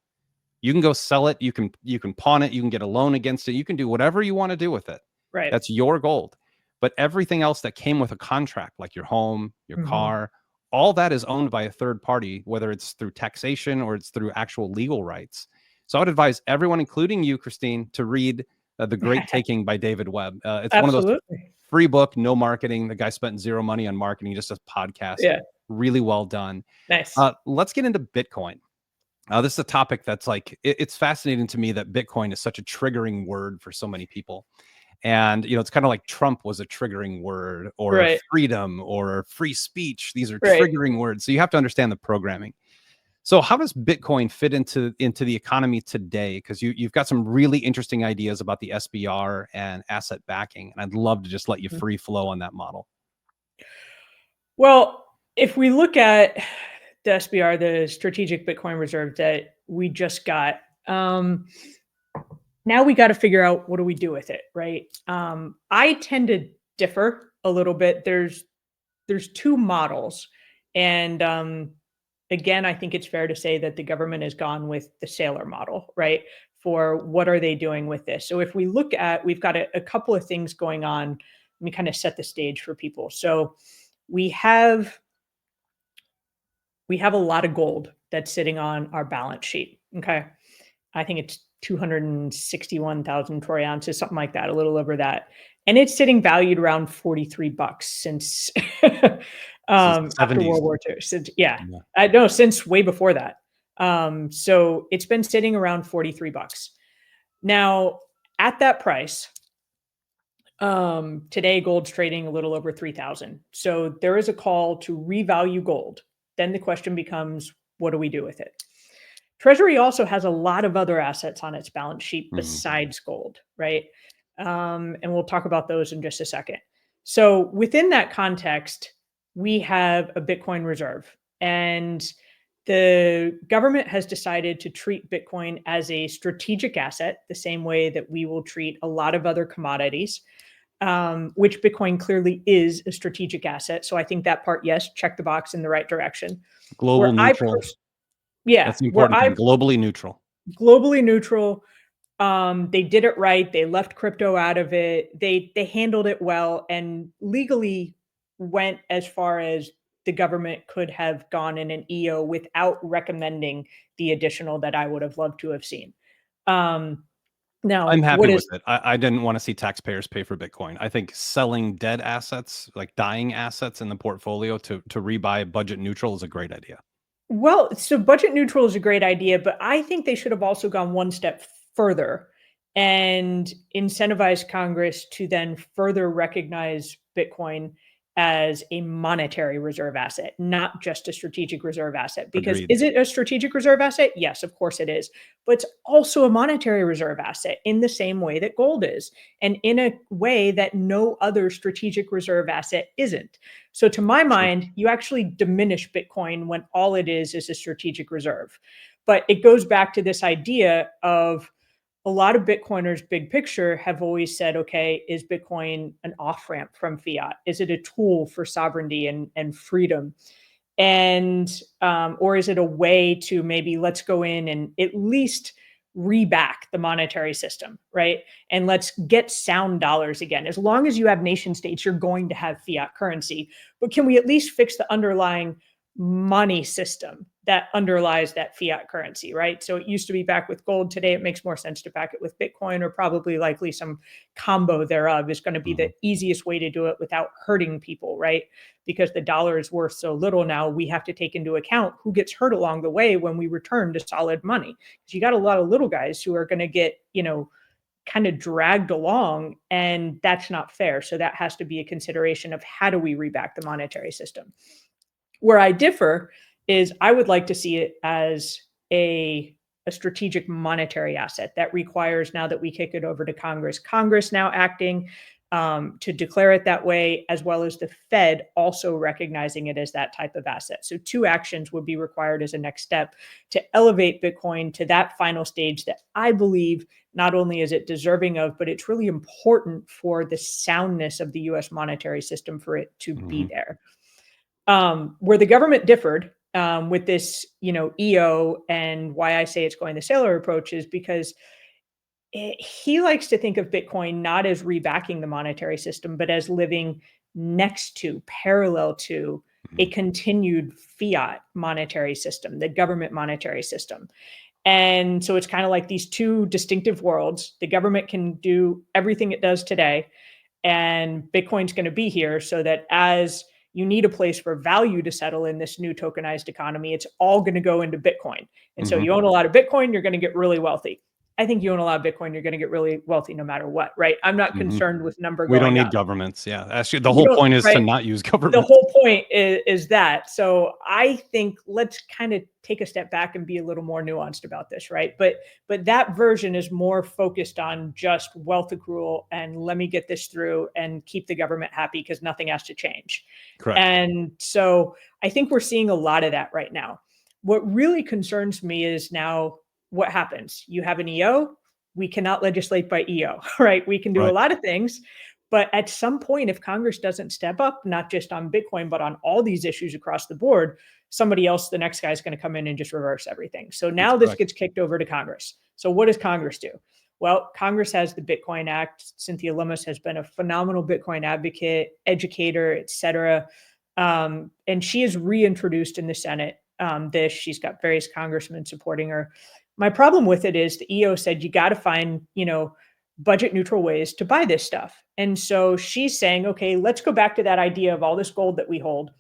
You can go sell it, you can pawn it, you can get a loan against it, you can do whatever you want to do with it. Right. That's your gold. But everything else that came with a contract, like your home, your Mhm. car, all that is owned by a third party, whether it's through taxation or it's through actual legal rights. So I would advise everyone, including you, Christine, to read The Great Taking by David Webb. It's one of those Absolutely. free book, no marketing. The guy spent zero money on marketing, just a podcast. Yeah. Really well done. Nice. Let's get into Bitcoin. This is a topic that's like, it's fascinating to me that Bitcoin is such a triggering word for so many people. And, it's kind of like Trump was a triggering word, or Right. freedom or free speech. These are Right. triggering words. So you have to understand the programming. So how does Bitcoin fit into the economy today? Because you've got some really interesting ideas about the SBR and asset backing. And I'd love to just let you Mhm. free flow on that model. Well, if we look at the SBR, the strategic Bitcoin reserve that we just got, now we got to figure out what do we do with it, right? I tend to differ a little bit. There's two models, and again, I think it's fair to say that the government has gone with the sailor model, right? For what are they doing with this? So if we look at, we've got a couple of things going on. Let me kind of set the stage for people. So we have we have a lot of gold that's sitting on our balance sheet. Okay. I think it's 261,000 troy ounces, something like that, a little over that. And it's sitting valued around 43 bucks since Since the after 70s. World War II. Since, yeah, Yeah. I know, since way before that. So it's been sitting around 43 bucks. Now, at that price, today gold's trading a little over 3,000. So there is a call to revalue gold. Then the question becomes, what do we do with it? Treasury also has a lot of other assets on its balance sheet Mhm. besides gold, right? And we'll talk about those in just a second. So within that context, we have a Bitcoin reserve, and the government has decided to treat Bitcoin as a strategic asset, the same way that we will treat a lot of other commodities, which Bitcoin clearly is a strategic asset. So I think that part, yes, check the box in the right direction. Global Where I neutral. yeah, That's the where important thing. I Globally neutral. globally neutral. They did it right. They left crypto out of it. They handled it well and legally went as far as the government could have gone in an EO without recommending the additional that I would have loved to have seen. Um, I'm now, happy what with is it. I didn't want to see taxpayers pay for Bitcoin. I think selling dead assets, like dying assets in the portfolio to rebuy budget neutral is a great idea. well, so budget neutral is a great idea, but I think they should have also gone one step further and incentivize Congress to then further recognize Bitcoin as a monetary reserve asset, not just a strategic reserve asset. Because Agreed. is it a strategic reserve asset? Yes, of course it is. But it's also a monetary reserve asset in the same way that gold is, and in a way that no other strategic reserve asset isn't. So, to my True. mind, you actually diminish Bitcoin when all it is a strategic reserve. But it goes back to this idea of a lot of Bitcoiners, big picture, have always said, okay, is Bitcoin an off ramp from fiat? Is it a tool for sovereignty and freedom? And or is it a way to maybe let's go in and at least reback the monetary system, right? And let's get sound dollars again. As long as you have nation states, you're going to have fiat currency. But can we at least fix the underlying money system that underlies that fiat currency, right? So it used to be back with gold. Today, it makes more sense to back it with Bitcoin, or probably likely some combo thereof is going to be the Mhm. easiest way to do it without hurting people, right? Because the dollar is worth so little now, we have to take into account who gets hurt along the way when we return to solid money. Because you got a lot of little guys who are going to get, kind of dragged along, and that's not fair. So that has to be a consideration of how do we reback the monetary system. Where I differ is I would like to see it as a strategic monetary asset that requires, now that we kick it over to Congress now acting to declare it that way, as well as the Fed also recognizing it as that type of asset. So 2 actions would be required as a next step to elevate Bitcoin to that final stage that I believe not only is it deserving of, but it's really important for the soundness of the US monetary system for it to be there. Where the government differed with this, EO, and why I say it's going the Saylor approach is because he likes to think of Bitcoin not as rebacking the monetary system, but as living next to, parallel to a continued fiat monetary system, the government monetary system. And so it's kind of like these 2 distinctive worlds. The government can do everything it does today, and Bitcoin's going to be here so that as you need a place for value to settle in this new tokenized economy, it's all going to go into Bitcoin. And so you own a lot of Bitcoin, you're going to get really wealthy. I think you own a lot of Bitcoin, you're going to get really wealthy no matter what, right? I'm not concerned with number We going don't need up. governments. Yeah. Actually, the whole point is to not use The governments. whole point is that. So I think let's kind of take a step back and be a little more nuanced about this, right? But that version is more focused on just wealth accrual and let me get this through and keep the government happy because nothing has to change. Correct. And so I think we're seeing a lot of that right now. What really concerns me is now what happens. You have an EO. We cannot legislate by EO, right? We can do a lot of things. But at some point, if Congress doesn't step up, not just on Bitcoin, but on all these issues across the board, somebody else, the next guy is going to come in and just reverse everything. So now this gets kicked over to Congress. So what does Congress do? Well, Congress has the Bitcoin Act. Cynthia Lummis has been a phenomenal Bitcoin advocate, educator, et cetera. And she is reintroduced in the Senate. She's got various congressmen supporting her. My problem with it is the EO said, you got to find, budget neutral ways to buy this stuff. And so she's saying, okay, let's go back to that idea of all this gold that we hold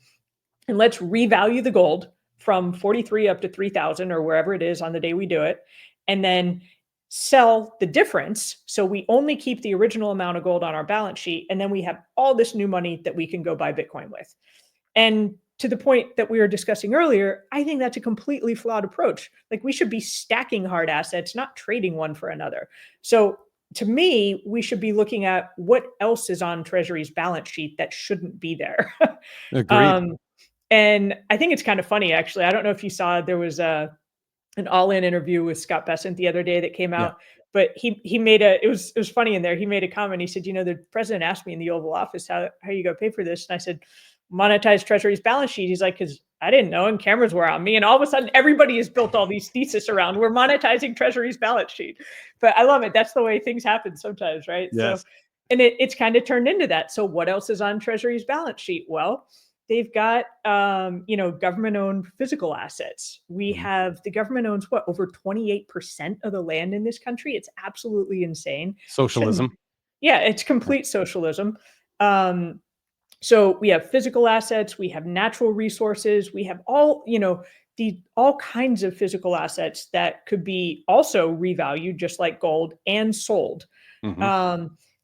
and let's revalue the gold from 43 up to 3,000 or wherever it is on the day we do it. And then sell the difference. So we only keep the original amount of gold on our balance sheet. And then we have all this new money that we can go buy Bitcoin with. And to the point that we were discussing earlier, I think that's a completely flawed approach. Like we should be stacking hard assets, not trading one for another. So to me, we should be looking at what else is on Treasury's balance sheet that shouldn't be there. Agreed. And I think it's kind of funny, actually. I don't know if you saw, there was an All-In interview with Scott Bessent the other day that came out, but he made it was funny in there. He made a comment. He said, the president asked me in the Oval Office, how are you going to pay for this? And I said, monetize Treasury's balance sheet. He's like, because I didn't know, and cameras were on me. And all of a sudden, everybody has built all these theses around we're monetizing Treasury's balance sheet. But I love it. That's the way things happen sometimes, right? Yes. So, and it's kind of turned into that. So what else is on Treasury's balance sheet? Well, they've got, government-owned physical assets. We have, the government owns what, over 28% of the land in this country. It's absolutely insane. Socialism. Yeah, it's complete socialism. So we have physical assets, we have natural resources, we have all, all kinds of physical assets that could be also revalued just like gold and sold.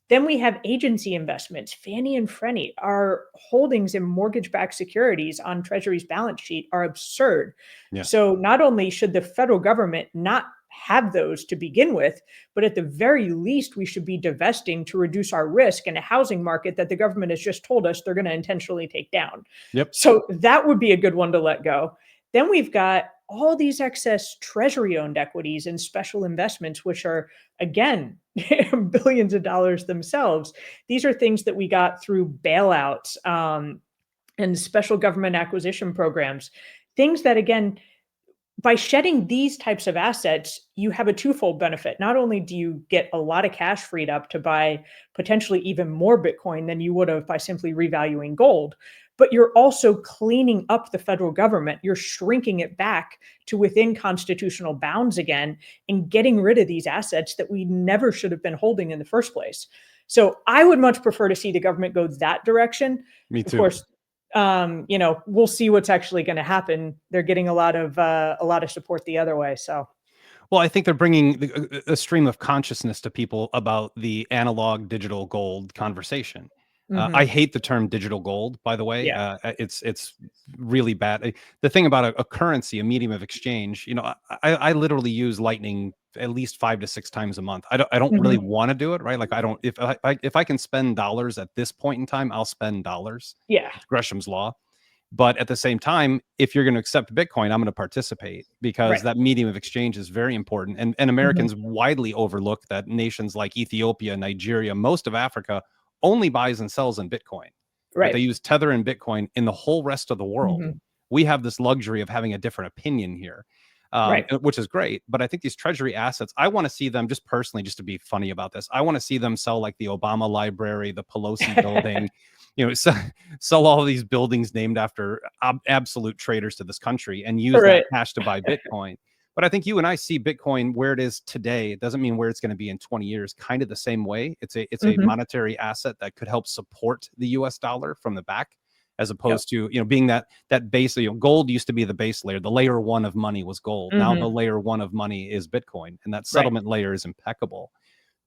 Then we have agency investments. Fannie and Freddie, our holdings in mortgage-backed securities on Treasury's balance sheet are absurd. Yeah. So not only should the federal government not have those to begin with, but at the very least, we should be divesting to reduce our risk in a housing market that the government has just told us they're going to intentionally take down. Yep. So that would be a good one to let go. Then we've got all these excess Treasury-owned equities and special investments, which are, again, billions of dollars themselves. These are things that we got through bailouts and special government acquisition programs. Things that, again, by shedding these types of assets, you have a twofold benefit. Not only do you get a lot of cash freed up to buy potentially even more Bitcoin than you would have by simply revaluing gold, but you're also cleaning up the federal government. You're shrinking it back to within constitutional bounds again and getting rid of these assets that we never should have been holding in the first place. So I would much prefer to see the government go that direction. Me too. Of course, we'll see what's actually going to happen. They're getting a lot of support the other way. So, well, I think they're bringing a stream of consciousness to people about the analog digital gold conversation. I hate the term digital gold, by the way. Yeah. It's really bad. The thing about a currency, a medium of exchange, I literally use Lightning at least 5 to 6 times a month. I don't really want to do it, right? Like I don't, if I can spend dollars at this point in time, I'll spend dollars. Yeah. It's Gresham's law. But at the same time, if you're going to accept Bitcoin, I'm going to participate, because that medium of exchange is very important. And Americans widely overlook that nations like Ethiopia, Nigeria, most of Africa only buys and sells in Bitcoin. Right? They use Tether and Bitcoin. In the whole rest of the world, we have this luxury of having a different opinion here, which is great. But I think these treasury assets, I want to see them, just personally, just to be funny about this, I want to see them sell like the Obama Library, the Pelosi building, sell all of these buildings named after absolute traitors to this country, and use that cash to buy Bitcoin. But I think you and I see Bitcoin where it is today. It doesn't mean where it's going to be in 20 years, kind of the same way. It's a monetary asset that could help support the US dollar from the back, as opposed to, being that base, gold used to be the base layer. The layer 1 of money was gold. Now the layer 1 of money is Bitcoin, and that settlement layer is impeccable.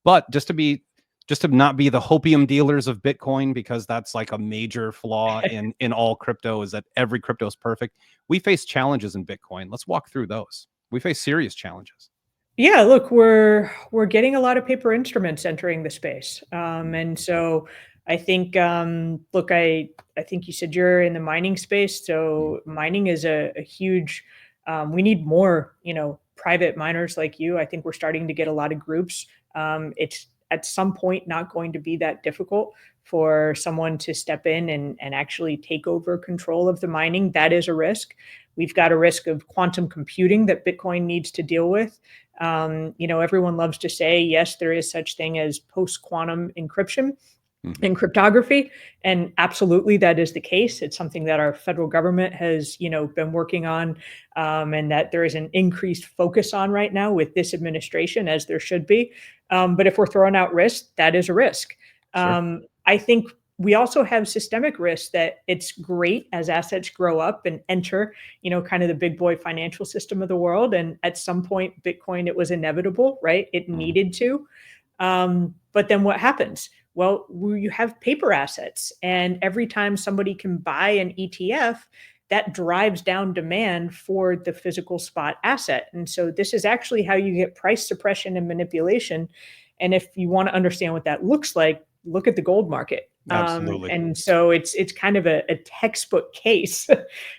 But just to not be the hopium dealers of Bitcoin, because that's like a major flaw in all crypto, is that every crypto is perfect. We face challenges in Bitcoin. Let's walk through those. We face serious challenges. Yeah, look, we're getting a lot of paper instruments entering the space, and so I think, look, I think you said you're in the mining space, so mining is a huge. We need more, private miners like you. I think we're starting to get a lot of groups. It's at some point not going to be that difficult for someone to step in and actually take over control of the mining. That is a risk. We've got a risk of quantum computing that Bitcoin needs to deal with. Everyone loves to say, yes, there is such thing as post-quantum encryption and cryptography. And absolutely, that is the case. It's something that our federal government has, been working on, and that there is an increased focus on right now with this administration, as there should be. But if we're throwing out risk, that is a risk. Sure. I think we also have systemic risks that it's great as assets grow up and enter, kind of the big boy financial system of the world. And at some point, Bitcoin, it was inevitable, right? It needed to. But then what happens? Well, you have paper assets, and every time somebody can buy an ETF, that drives down demand for the physical spot asset. And so this is actually how you get price suppression and manipulation. And if you want to understand what that looks like, look at the gold market. Absolutely. And so it's kind of a textbook case.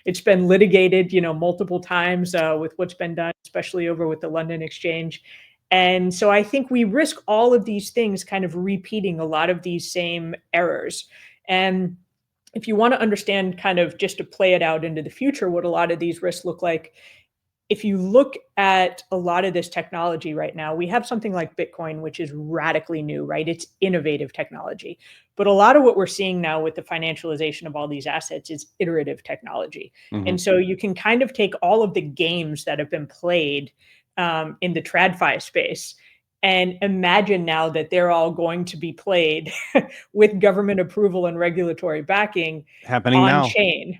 It's been litigated, multiple times with what's been done, especially over with the London Exchange. And so I think we risk all of these things kind of repeating a lot of these same errors. And if you want to understand, kind of just to play it out into the future, what a lot of these risks look like, if you look at a lot of this technology right now, we have something like Bitcoin, which is radically new, right? It's innovative technology. But a lot of what we're seeing now with the financialization of all these assets is iterative technology. And so you can kind of take all of the games that have been played in the TradFi space and imagine now that they're all going to be played with government approval and regulatory backing happening on now. chain.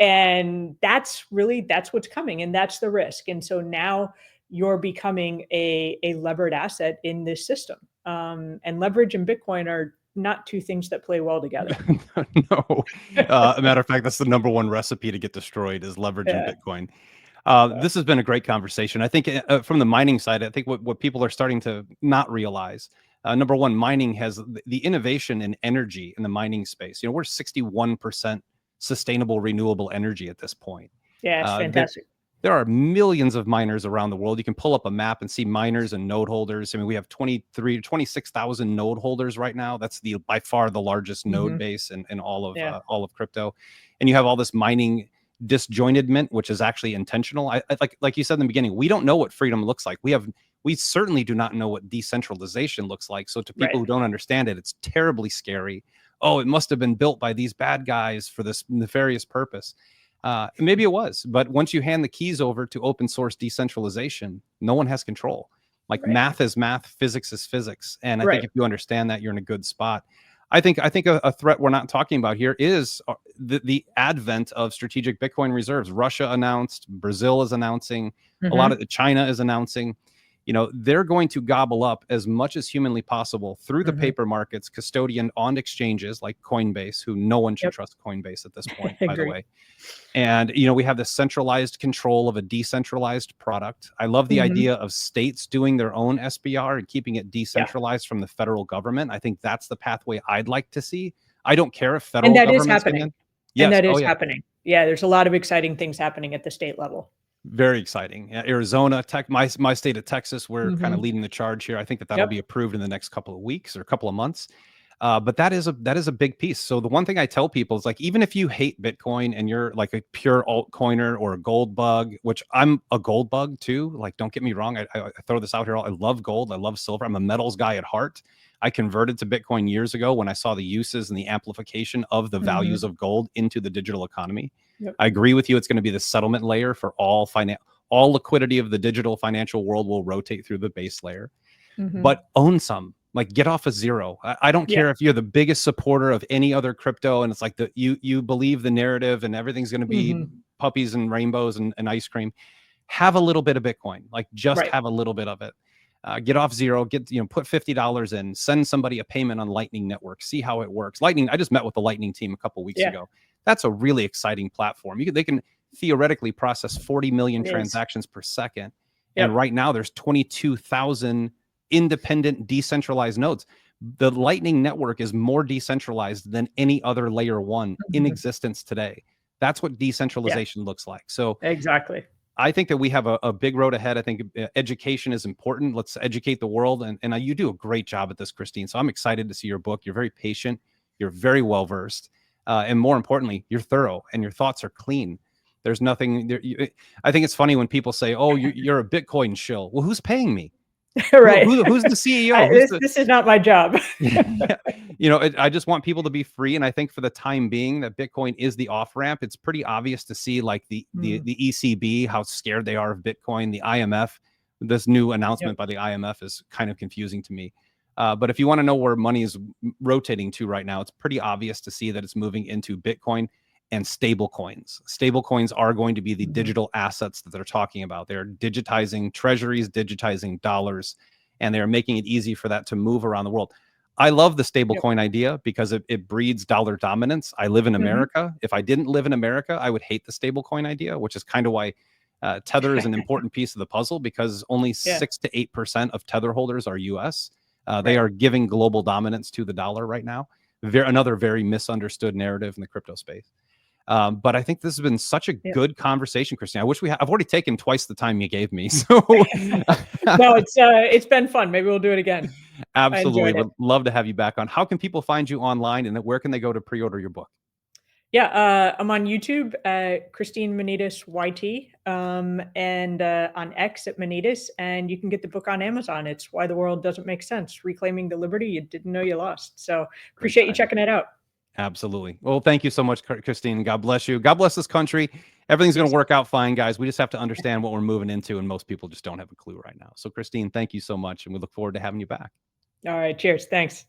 And that's what's coming, and that's the risk. And so now you're becoming a levered asset in this system. And leverage and Bitcoin are not two things that play well together. No. A matter of fact, that's the number one recipe to get destroyed, is leverage and Bitcoin. This has been a great conversation. I think from the mining side, I think what people are starting to not realize, number one, mining has the innovation in energy in the mining space. We're 61% sustainable renewable energy at this point. Yeah, it's fantastic. There are millions of miners around the world. You can pull up a map and see miners and node holders. I mean, we have 26,000 node holders right now. That's by far the largest node base in all of crypto. And you have all this mining disjointedment, which is actually intentional. I like you said in the beginning, we don't know what freedom looks like. We certainly do not know what decentralization looks like. So to people who don't understand it, it's terribly scary. Oh, it must have been built by these bad guys for this nefarious purpose. Maybe it was, but once you hand the keys over to open source decentralization, no one has control. Like math is math, physics is physics. And I think if you understand that, you're in a good spot. I think a threat we're not talking about here is the advent of strategic Bitcoin reserves. Russia announced, Brazil is announcing, a lot of China is announcing. they're going to gobble up as much as humanly possible through the Mhm. paper markets, custodian on exchanges like Coinbase, who no one should Yep. trust Coinbase at this point, by the Agree. way. And, we have the centralized control of a decentralized product. I love the Mhm. idea of states doing their own SBR and keeping it Yeah. decentralized from the federal government. I think that's the pathway I'd like to see. I don't care if And federal that is governments come happening. in. And Yes. that Oh, is yeah. happening. Yeah, there's a lot of exciting things happening at the state level. Very exciting. Yeah, Arizona, my state of Texas, we're kind of Mhm. leading the charge here. I think that'll be Yep. approved in the next couple of weeks or a couple of months. But that is a big piece. So the one thing I tell people is, like, even if you hate Bitcoin and you're like a pure altcoiner or a gold bug, which I'm a gold bug too. Like, don't get me wrong. I throw this out here. I love gold. I love silver. I'm a metals guy at heart. I converted to Bitcoin years ago when I saw the uses and the amplification of the values Mhm. of gold into the digital economy. Yep. I agree with you. It's going to be the settlement layer for all liquidity of the digital financial world will rotate through the base layer. Mhm. But own some. Like, get off of zero. I don't Yeah. care if you're the biggest supporter of any other crypto and it's like you believe the narrative and everything's going to be Mhm. puppies and rainbows and ice cream. Have a little bit of Bitcoin. Like, just Right. have a little bit of it. Get off zero. Put $50 in. Send somebody a payment on Lightning Network. See how it works. Lightning. I just met with the Lightning team a couple weeks Yeah. ago. That's a really exciting platform. They can theoretically process 40 million It is. transactions per second. And Yep. right now there's 22,000 independent decentralized nodes. The Lightning Network is more decentralized than any other layer one in Mhm. existence today. That's what Yeah. decentralization looks like. So Exactly. I think that we have a big road ahead. I think education is important. Let's educate the world. And you do a great job at this, Christine. So I'm excited to see your book. You're very patient. You're very well versed. And more importantly, you're thorough and your thoughts are clean. There's nothing there. I think it's funny when people say, oh, you're a Bitcoin shill. Well, who's paying me? Right. Who's the CEO? Who's the This is not my job. yeah. I just want people to be free, and I think for the time being that Bitcoin is the off ramp. It's pretty obvious to see, like the Mm. ECB, how scared they are of Bitcoin. The IMF, this new announcement Yep. by the IMF is kind of confusing to me. But if you want to know where money is rotating to right now, it's pretty obvious to see that it's moving into Bitcoin and stable coins. Stable coins are going to be the Mhm. digital assets that they're talking about. They're digitizing treasuries, digitizing dollars, and they're making it easy for that to move around the world. I love the Yep. stablecoin idea because it breeds dollar dominance. I live in Mhm. America. If I didn't live in America, I would hate the stablecoin idea, which is kind of why Tether is an important piece of the puzzle, because only Yeah. 6 to 8% of Tether holders are US. They Right. are giving global dominance to the dollar right now. Another very misunderstood narrative in the crypto space. But I think this has been such a Yep. good conversation, Christine. I wish I've already taken twice the time you gave me. So No, it's been fun. Maybe we'll do it again. I absolutely enjoyed it. would love to have you back on. How can people find you online, and where can they go to pre-order your book? Yeah, I'm on YouTube at Christine Menedis YT, and on X at Menedis, and you can get the book on Amazon. It's Why the World Doesn't Make Sense: Reclaiming the Liberty You Didn't Know You Lost. So Great appreciate you title. checking it out. Absolutely. Well, thank you so much, Christine. God bless you. God bless this country. Everything's going Yes. to work out fine, guys. We just have to understand what we're moving into, and most people just don't have a clue right now. So, Christine, thank you so much, and we look forward to having you back. All right. Cheers. Thanks.